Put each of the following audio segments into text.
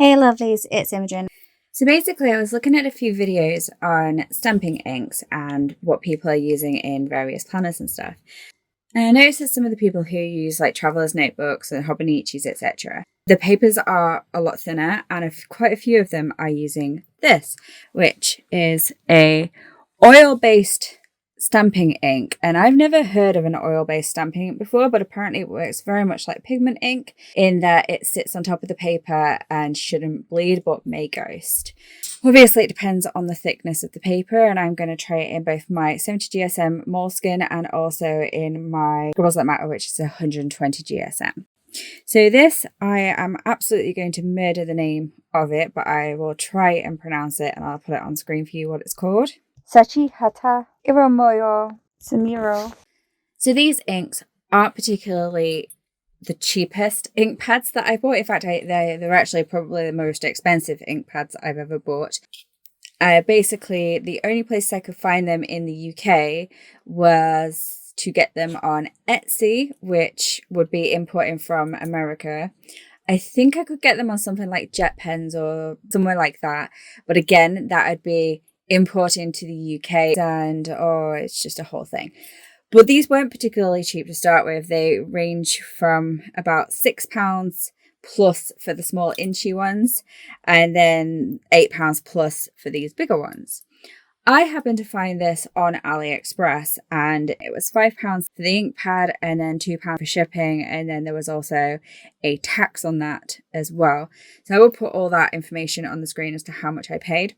Hey lovelies, it's Imogen. So basically I was looking at a few videos on stamping inks and what people are using in various planners and stuff. And I noticed that some of the people who use like travelers notebooks and Hobonichis, etc. The papers are a lot thinner, and quite a few of them are using this, which is a oil-based stamping ink. And I've never heard of an oil-based stamping ink before, but apparently it works very much like pigment ink in that it sits on top of the paper and shouldn't bleed but may ghost. Obviously it depends on the thickness of the paper, and I'm going to try it in both my 70 GSM Moleskine and also in my Scribbles That Matter, which is 120 GSM. So this, I am absolutely going to murder the name of it, but I will try and pronounce it and I'll put it on screen for you what it's called. Shachihata Iromoyo Sumiiro. So these inks aren't particularly the cheapest ink pads that I bought. In fact, they're actually probably the most expensive ink pads I've ever bought. Basically, the only place I could find them in the UK was to get them on Etsy, which would be importing from America. I think I could get them on something like Jet Pens or somewhere like that. But again, that would be importing to the UK and it's just a whole thing. But these weren't particularly cheap to start with. They range from about £6 plus for the small inchy ones, and then £8 plus for these bigger ones. I happened to find this on AliExpress, and it was £5 for the ink pad and then £2 for shipping, and then there was also a tax on that as well. So I will put all that information on the screen as to how much I paid.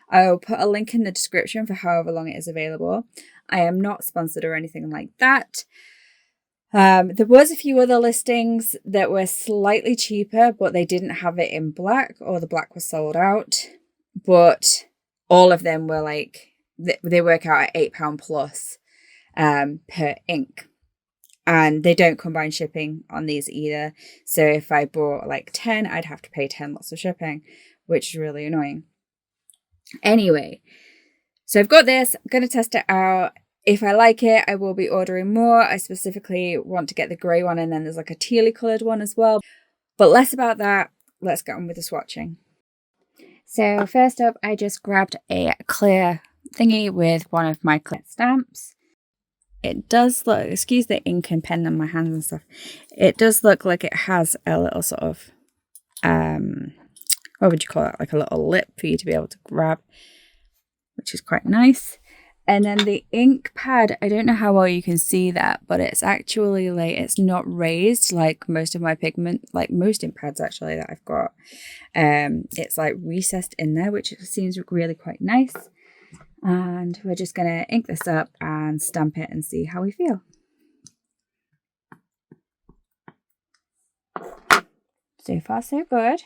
I will put a link in the description for however long it is available. I am not sponsored or anything like that. There was a few other listings that were slightly cheaper, but they didn't have it in black, or the black was sold out. But all of them were like, they work out at £8 plus per ink. And they don't combine shipping on these either. So if I bought like 10, I'd have to pay 10 lots of shipping, which is really annoying. Anyway, so I've got this, I'm going to test it out. If I like it, I will be ordering more. I specifically want to get the grey one, and then there's like a tealy coloured one as well. But less about that. Let's get on with the swatching. So first up, I just grabbed a clear thingy with one of my clear stamps. It does look, excuse the ink and pen on my hands and stuff. It does look like it has a little sort of, what would you call it? Like a little lip for you to be able to grab, which is quite nice. And then the ink pad, I don't know how well you can see that, but it's actually like, it's not raised like most of my pigment, like most ink pads actually that I've got. It's like recessed in there, which seems really quite nice. And we're just going to ink this up and stamp it and see how we feel. So far, so good.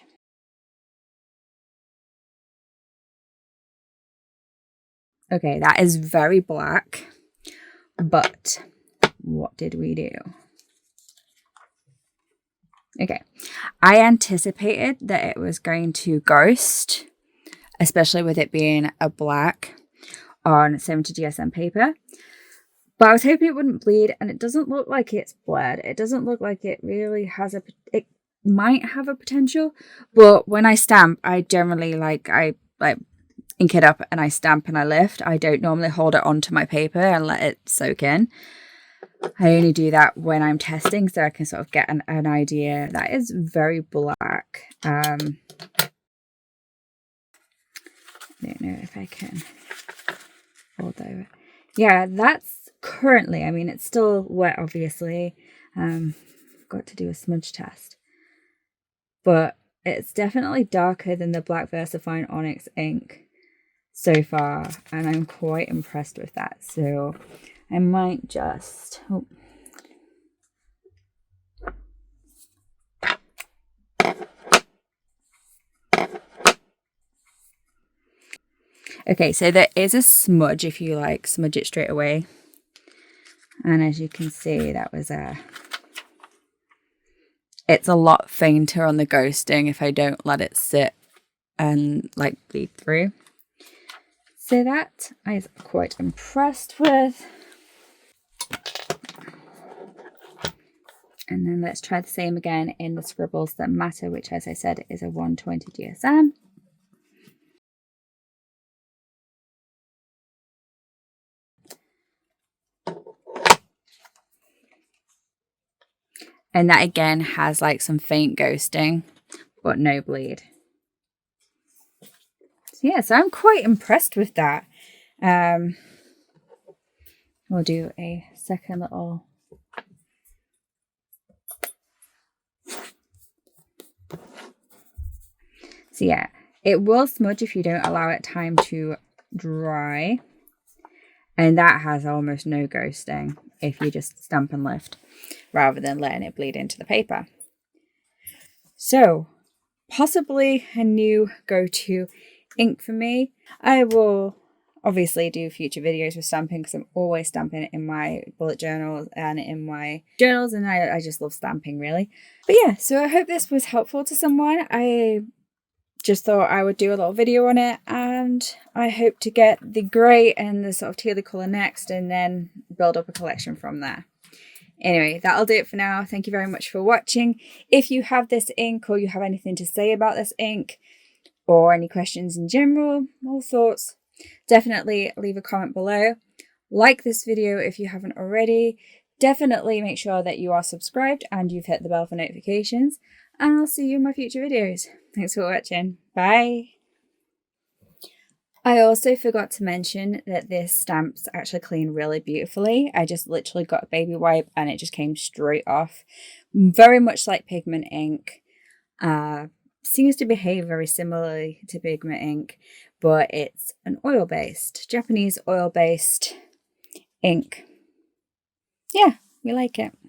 Okay, that is very black, but what did we do? Okay, I anticipated that it was going to ghost, especially with it being a black on 70 GSM paper, but I was hoping it wouldn't bleed, and it doesn't look like it's bled. It doesn't look like it really has it might have a potential, but when I stamp, I generally I ink it up and I stamp and I lift. I don't normally hold it onto my paper and let it soak in. I only do that when I'm testing, so I can sort of get an idea. That is very black. I don't know if I can hold over. Yeah, that's currently, I mean, it's still wet, obviously. Got to do a smudge test. But it's definitely darker than the Black VersaFine Onyx ink so far, and I'm quite impressed with that. So I might just okay, so there is a smudge if you like smudge it straight away, and as you can see, that was it's a lot fainter on the ghosting if I don't let it sit and like bleed through. So that I was quite impressed with. And then let's try the same again in the Scribbles That Matter, which, as I said, is a 120 GSM. And that again has like some faint ghosting, but no bleed. So yeah, so I'm quite impressed with that. We'll do a second little. So yeah, it will smudge if you don't allow it time to dry. And that has almost no ghosting if you just stamp and lift rather than letting it bleed into the paper. So possibly a new go-to ink for me. I will obviously do future videos with stamping because I'm always stamping it in my bullet journals and in my journals, and I just love stamping really. But yeah, so I hope this was helpful to someone. I just thought I would do a little video on it, and I hope to get the grey and the sort of tealy colour next and then build up a collection from there. Anyway, that'll do it for now. Thank you very much for watching. If you have this ink or you have anything to say about this ink or any questions in general, all thoughts, definitely leave a comment below. Like this video if you haven't already. Definitely make sure that you are subscribed and you've hit the bell for notifications. And I'll see you in my future videos. Thanks for watching. Bye. I also forgot to mention that this stamps actually clean really beautifully. I just literally got a baby wipe and it just came straight off. Very much like pigment ink. Seems to behave very similarly to pigment ink, but it's an oil-based, Japanese oil-based ink. Yeah, we like it.